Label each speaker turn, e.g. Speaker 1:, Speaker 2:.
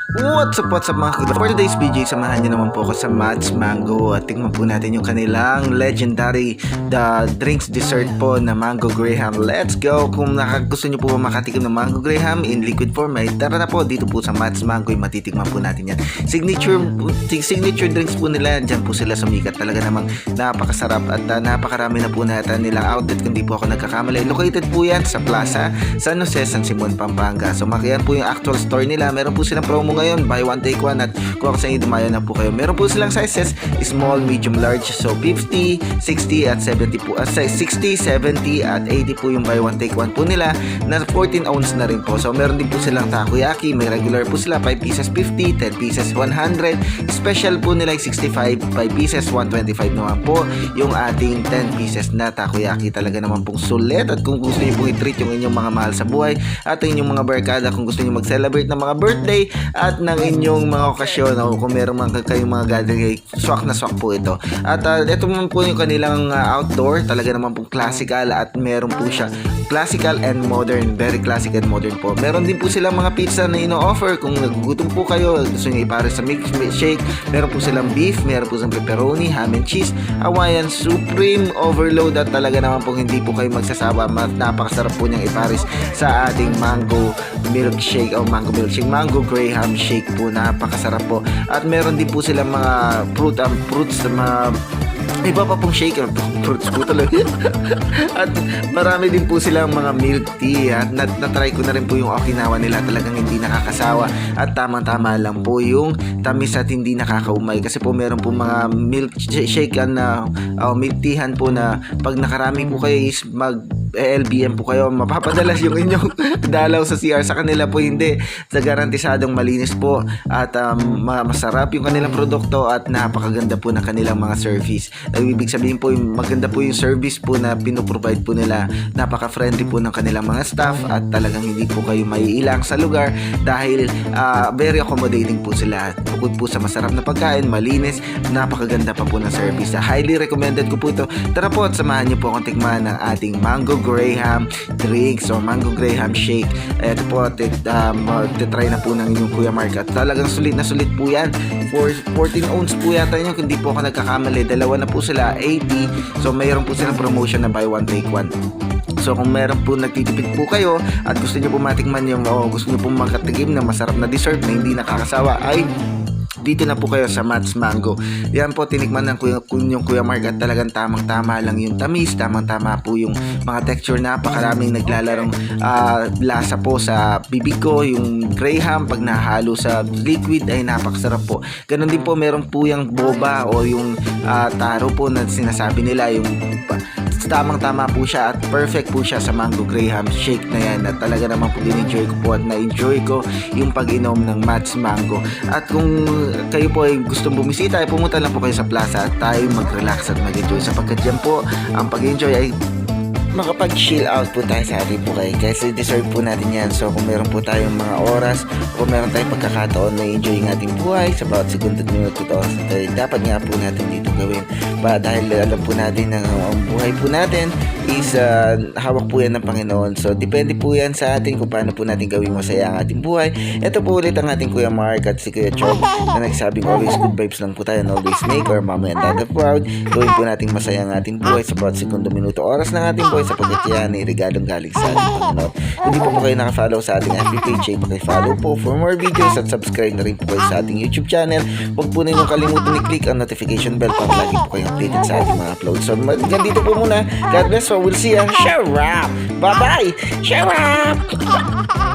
Speaker 1: What's up mga kagawad? For today's video, samahan nyo naman po ako sa Mads Mango at tingnan po natin yung kanilang legendary drinks dessert po na Mango Graham. Let's go! Kung gusto nyo po ba makatikim ng Mango Graham in liquid form, ay tara na po dito po sa Mads Mango, yung matitikman po natin yan. Signature drinks po nila, dyan po sila sumikat. Talaga namang napakasarap at napakarami na po natin nilang outlet kung di po ako nagkakamali. Located po yan sa Plaza San Jose, San Simon, Pampanga. So makiyan po yung actual store nila. Meron po silang promo ngayon, buy one take one, at kung ako sa inyo dumayo na po kayo. Meron po silang sizes, small, medium, large. So 50, 60 at 70 po. Size 60, 70 at 80 po yung buy one take one po nila na 14 ounce na rin po. So meron din po silang takoyaki, may regular po sila 5 pieces 50, 10 pieces 100. Special po nila 65, 5 pieces 125 naman po yung ating 10 pieces na takoyaki. Talaga naman pong sulit. At kung gusto niyo pong i-treat yung inyong mga mahal sa buhay at inyong mga barkada, kung gusto niyo mag-celebrate ng mga birthday at ng inyong mga okasyon, o kung meron man kayong mga gathering, swak na swak po ito. At ito naman po yung kanilang outdoor. Talaga naman pong classical at meron po siya classical and modern, very classic and modern po. Meron din po silang mga pizza na ino-offer kung nagugutom po kayo, gusto niyo ipare sa milkshake. Meron po silang beef, meron po silang pepperoni, ham and cheese, Hawaiian supreme overload, at talaga naman po hindi po kayo magsasawa. Napakasarap po niyang ipares sa ating mango milkshake o mango Graham shake po. Napakasarap po. At meron din po silang mga fruits na mga iba pa pong shake, fruits po talaga. At marami din po silang mga milk tea. At natry ko na rin po yung Okinawa nila. Talagang hindi nakakasawa at tamang-tama lang po yung tamis at hindi nakakaumay. Kasi po meron po mga milk shake na milk teahan po na pag nakarami po kayo is LBM po kayo, mapapadalas yung inyong dalaw sa CR. Sa kanila po hindi. Sa garantisadong malinis po at masarap yung kanilang produkto at napakaganda po ng kanilang mga service. Ibig sabihin po, maganda po yung service po na pinoprovide po nila. Napaka-friendly po ng kanilang mga staff at talagang hindi po kayo maiilang sa lugar dahil very accommodating po sila. Bukod po sa masarap na pagkain, malinis, napakaganda pa po ng service. Highly recommended ko po ito. Tara po at samahan niyo po akong tikman ng ating Mango Graham drinks o Mango Graham shake. Ito po, try na po ng inyong Kuya Mark at talagang sulit na sulit po yan. 14 ounce po yata nyo, hindi po ako nagkakamali. Dalawa na po sila, 80. So mayroon po silang promotion na buy one take one. So kung meron po nagtitipid po kayo at gusto nyo po matikman yung gusto nyo po makatikim na masarap na dessert na hindi nakakasawa, ay dito na po kayo sa Mads Mango. Yan po, tinikman ng yung Kuya Mark at talagang tamang-tama lang yung tamis, tamang-tama po yung mga texture. Napakaraming naglalarong lasa po sa bibig ko. Yung Graham pag nahalo sa liquid ay napakasarap po. Ganon din po, meron po yung boba o yung taro po na sinasabi nila, yung tamang-tama po siya at perfect po siya sa Mango Graham shake na yan. At talaga naman po in-enjoy ko po at na-enjoy ko yung pag-inom ng Mads Mango. At kung kayo po ay gustong bumisita, ay pumunta lang po kayo sa plaza at tayo mag-relax at mag-enjoy, sapagkat dyan po ang pag-enjoy ay makapag-chill out po tayo sa ating buhay kasi deserve po natin yan. So kung meron po tayong mga oras o meron tayong pagkakataon na enjoy ng ating buhay sa bawat segundo at minuto at oras, dapat nga po natin dito gawin dahil alam po natin na ang buhay po natin is hawak po yan ng Panginoon. So depende po yan sa atin kung paano po natin gawin masaya ang ating buhay. Ito po ulit ang ating Kuya Mark at si Kuya Chog na nagsabing always good vibes lang po tayo and always make our mama and dad proud. Gawin po natin masaya ang ating buhay sa bawat segundo, minuto, oras ng ating buhay, sapagkat yan ay regalong galing sa ating Panginoon. Kung di po kayo nakafollow sa ating FB page, ay pakifollow po for more videos at subscribe na rin po kayo sa ating YouTube channel. Huwag po ninyong kalimutan i-click ang notification bell para lagi po kayong updated sa ating mga uploads. So dito po muna. God bless. So we'll see ya. Show up! Bye-bye! Show up!